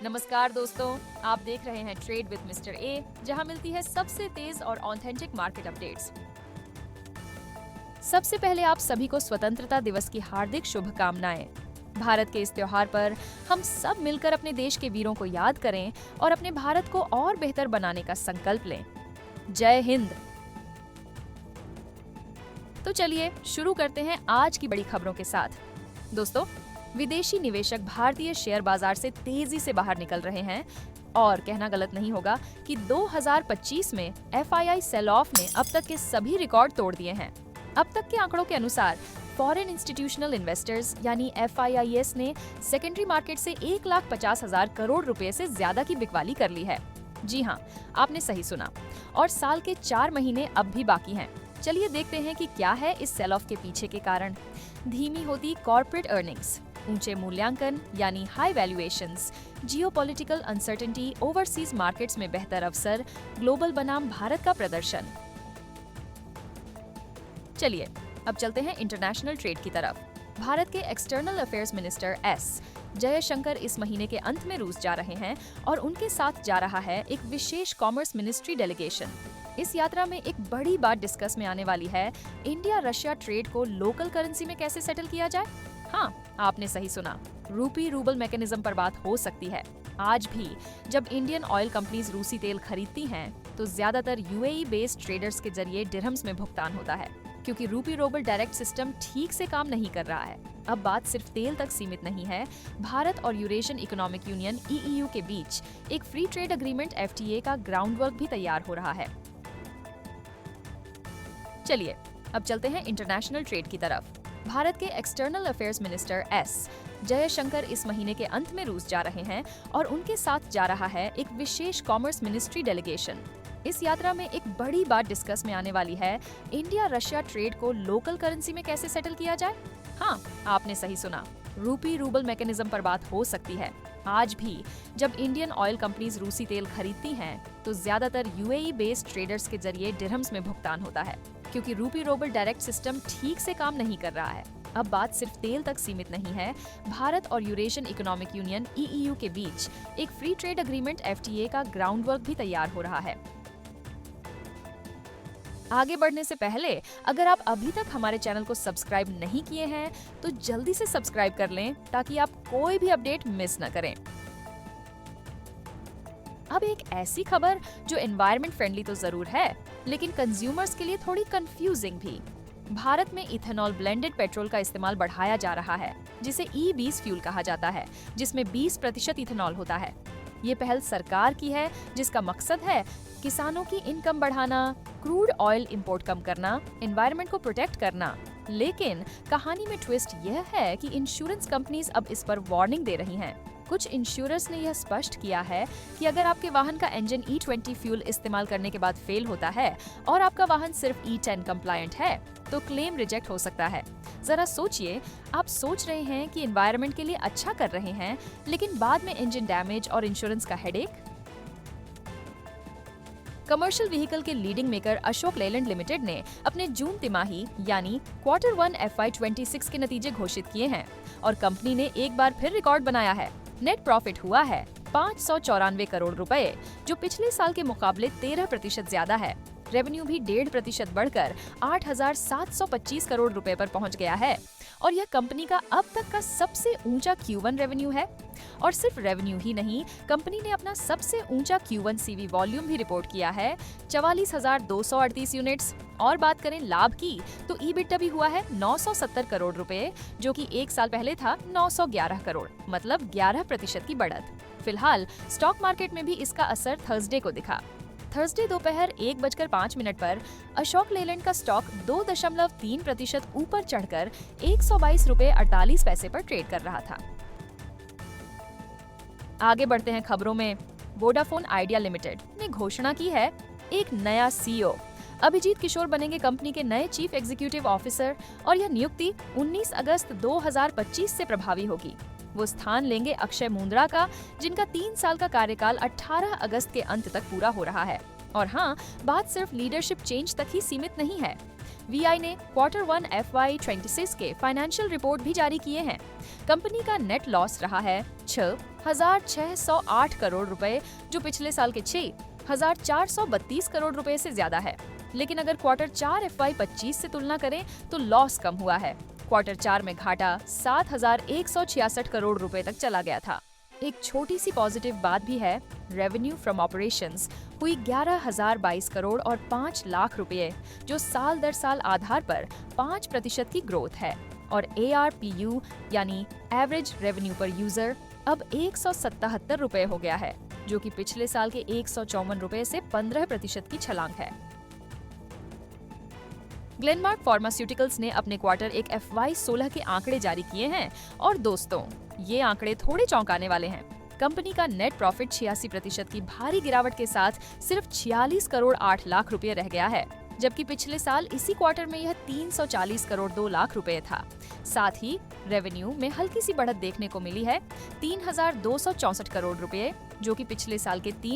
नमस्कार दोस्तों, आप देख रहे हैं ट्रेड विद मिस्टर ए, जहां मिलती है सबसे तेज और ऑथेंटिक मार्केट अपडेट्स। सबसे पहले आप सभी को स्वतंत्रता दिवस की हार्दिक शुभकामनाएं। भारत के इस त्योहार पर हम सब मिलकर अपने देश के वीरों को याद करें और अपने भारत को और बेहतर बनाने का संकल्प लें। जय हिंद। तो चलिए शुरू करते हैं आज की बड़ी खबरों के साथ। दोस्तों, विदेशी निवेशक भारतीय शेयर बाजार से तेजी से बाहर निकल रहे हैं और कहना गलत नहीं होगा कि 2025 में FII सेल ऑफ ने अब तक के सभी रिकॉर्ड तोड़ दिए हैं। अब तक के आंकड़ों के अनुसार फॉरेन इंस्टीट्यूशनल इन्वेस्टर्स यानी FIIs ने सेकेंडरी मार्केट से 1,50,000 करोड़ रुपए से ज्यादा की बिकवाली कर ली है। जी हाँ, आपने सही सुना। और साल के 4 महीने अब भी बाकी हैं। चलिए देखते हैं कि क्या है इस सेल ऑफ के पीछे के कारण। धीमी होती कॉर्पोरेट अर्निंग्स, ऊंचे मूल्यांकन यानी high valuations, geopolitical uncertainty, overseas markets में बेहतर अवसर, ग्लोबल बनाम भारत का प्रदर्शन। चलिए अब चलते हैं इंटरनेशनल ट्रेड की तरफ। भारत के external affairs minister S Jaishankar इस महीने के अंत में रूस जा रहे हैं और उनके साथ जा रहा है एक विशेष कॉमर्स मिनिस्ट्री डेलीगेशन। इस यात्रा में एक बड़ी बात डिस्कस में आने वाली है, इंडिया रशिया ट्रेड को लोकल करेंसी में कैसे सेटल किया जाए। हाँ, आपने सही सुना, रूपी रूबल मैकेनिज्म पर बात हो सकती है। आज भी जब इंडियन ऑयल कंपनीज रूसी तेल खरीदती हैं, तो ज्यादातर UAE बेस्ड ट्रेडर्स के जरिए दिरहम्स में भुगतान होता है, क्योंकि रूपी रूबल डायरेक्ट सिस्टम ठीक से काम नहीं कर रहा है। अब बात सिर्फ तेल तक सीमित नहीं है। भारत और यूरेशियन इकोनॉमिक यूनियन EEU के बीच एक फ्री ट्रेड एग्रीमेंट FTA का ग्राउंड वर्क भी तैयार हो रहा है। चलिए अब चलते हैं इंटरनेशनल ट्रेड की तरफ। भारत के external affairs minister S Jaishankar इस महीने के अंत में रूस जा रहे हैं और उनके साथ जा रहा है एक विशेष कॉमर्स मिनिस्ट्री डेलीगेशन। इस यात्रा में एक बड़ी बात डिस्कस में आने वाली है, इंडिया रशिया ट्रेड को लोकल करेंसी में कैसे सेटल किया जाए। हाँ, आपने सही सुना, रूपी रूबल मैकेनिज्म पर बात हो सकती है। आज भी जब इंडियन ऑयल कंपनीज रूसी तेल खरीदती हैं, तो ज्यादातर UAE बेस्ड ट्रेडर्स के जरिए दिरहम्स में भुगतान होता है, क्योंकि रूपी रूबल डायरेक्ट सिस्टम ठीक से काम नहीं कर रहा है। अब बात सिर्फ तेल तक सीमित नहीं है। भारत और यूरेशियन इकोनॉमिक यूनियन EEU के बीच एक फ्री ट्रेड एग्रीमेंट FTA का ग्राउंड वर्क भी तैयार हो रहा है। आगे बढ़ने से पहले अगर आप अभी तक हमारे चैनल को सब्सक्राइब नहीं किए हैं, तो जल्दी से सब्सक्राइब कर लें ताकि आप कोई भी अपडेट मिस न करें। अब एक ऐसी खबर जो एनवायरनमेंट फ्रेंडली तो जरूर है, लेकिन कंज्यूमर्स के लिए थोड़ी कंफ्यूजिंग भी। भारत में इथेनॉल ब्लेंडेड पेट्रोल का इस्तेमाल बढ़ाया जा रहा है, जिसे E20 फ्यूल कहा जाता है, जिसमें 20% इथेनॉल होता है। ये पहल सरकार की है, जिसका मकसद है किसानों की इनकम बढ़ाना, क्रूड ऑयल इंपोर्ट कम करना, एनवायरनमेंट को प्रोटेक्ट करना। लेकिन कहानी में ट्विस्ट यह है कि इंश्योरेंस कंपनीज अब इस पर वार्निंग दे रही हैं। कुछ इंश्योरर्स ने यह स्पष्ट किया है कि अगर आपके वाहन का इंजन E20 फ्यूल इस्तेमाल करने के बाद फेल होता है और आपका वाहन सिर्फ E10 कंप्लायंट है, तो क्लेम रिजेक्ट हो सकता है। जरा सोचिए, आप सोच रहे हैं कि एनवायरनमेंट के लिए अच्छा कर रहे हैं, लेकिन बाद में इंजन डैमेज और इंश्योरेंस का हेडेक। कमर्शियल व्हीकल के leading maker Ashok Leyland limited ने अपने जून तिमाही यानी Q1 FY26 के नतीजे घोषित किए हैं और कंपनी ने एक बार फिर रिकॉर्ड बनाया है। नेट प्रॉफिट हुआ है 594 करोड़ रुपए, जो पिछले साल के मुकाबले 13% ज्यादा है। रेवेन्यू भी 1.5% बढ़कर 8,725 करोड़ रुपए पर पहुंच गया है और यह कंपनी का अब तक का सबसे ऊंचा Q1 रेवेन्यू है। और सिर्फ रेवेन्यू ही नहीं, कंपनी ने अपना सबसे ऊंचा Q1 CV वॉल्यूम भी रिपोर्ट किया है, 44,238 यूनिट्स। और बात करें लाभ की, तो EBITDA भी हुआ है 970 करोड़ रुपए, जो कि एक साल पहले था 911 करोड़, मतलब 11% की बढ़त। फिलहाल स्टॉक मार्केट में भी इसका असर थर्सडे को दिखा। थर्सडे दोपहर 1:05 पर अशोक लेलैंड का स्टॉक 2.3% ऊपर चढ़कर 122 रुपए 48 पैसे पर ट्रेड कर रहा था। आगे बढ़ते हैं खबरों में। वोडाफोन आइडिया लिमिटेड ने घोषणा की है, एक नया CEO अभिजीत किशोर बनेंगे कंपनी के नए चीफ एग्जीक्यूटिव ऑफिसर और यह नियुक्ति 19 अगस्त 2025 से प्रभावी होगी। वो स्थान लेंगे अक्षय मुंद्रा का, जिनका 3 साल का कार्यकाल 18 अगस्त के अंत तक पूरा हो रहा है। और हाँ, बात सिर्फ लीडरशिप चेंज तक ही सीमित नहीं है। VI ने Q1 FY26 के फाइनेंशियल रिपोर्ट भी जारी किए हैं। कंपनी का नेट लॉस रहा है 6,608 करोड़ रुपए, जो पिछले साल के 6,432 करोड़ रुपए से ज्यादा है। लेकिन अगर क्वार्टर 4 FY25 से तुलना करें तो लॉस कम हुआ है। क्वार्टर 4 में घाटा 7,166 करोड़ रुपए तक चला गया था। एक छोटी सी पॉजिटिव बात भी है, रेवेन्यू फ्रॉम ऑपरेशंस हुई 11,022 करोड़ और 5 लाख रुपए, जो साल दर साल आधार पर 5% की ग्रोथ है। और ARPU यानी एवरेज रेवेन्यू पर यूजर अब 177 रुपए हो गया है, जो कि पिछले साल के 154 रुपए से 15% की छलांग है। ग्लेनमार्क फार्मास्यूटिकल्स ने अपने क्वार्टर एक FY16 के आंकड़े जारी किए हैं और दोस्तों, ये आंकड़े थोड़े चौंकाने वाले हैं। कंपनी का नेट प्रॉफिट 86% की भारी गिरावट के साथ सिर्फ 46 करोड़ 8 लाख रुपए रह गया है, जबकि पिछले साल इसी क्वार्टर में यह 340 करोड़ 2 लाख रुपए था। साथ ही रेवेन्यू में हल्की सी बढ़त देखने को मिली है, 3,264 करोड़ रुपए, जो कि पिछले साल के 3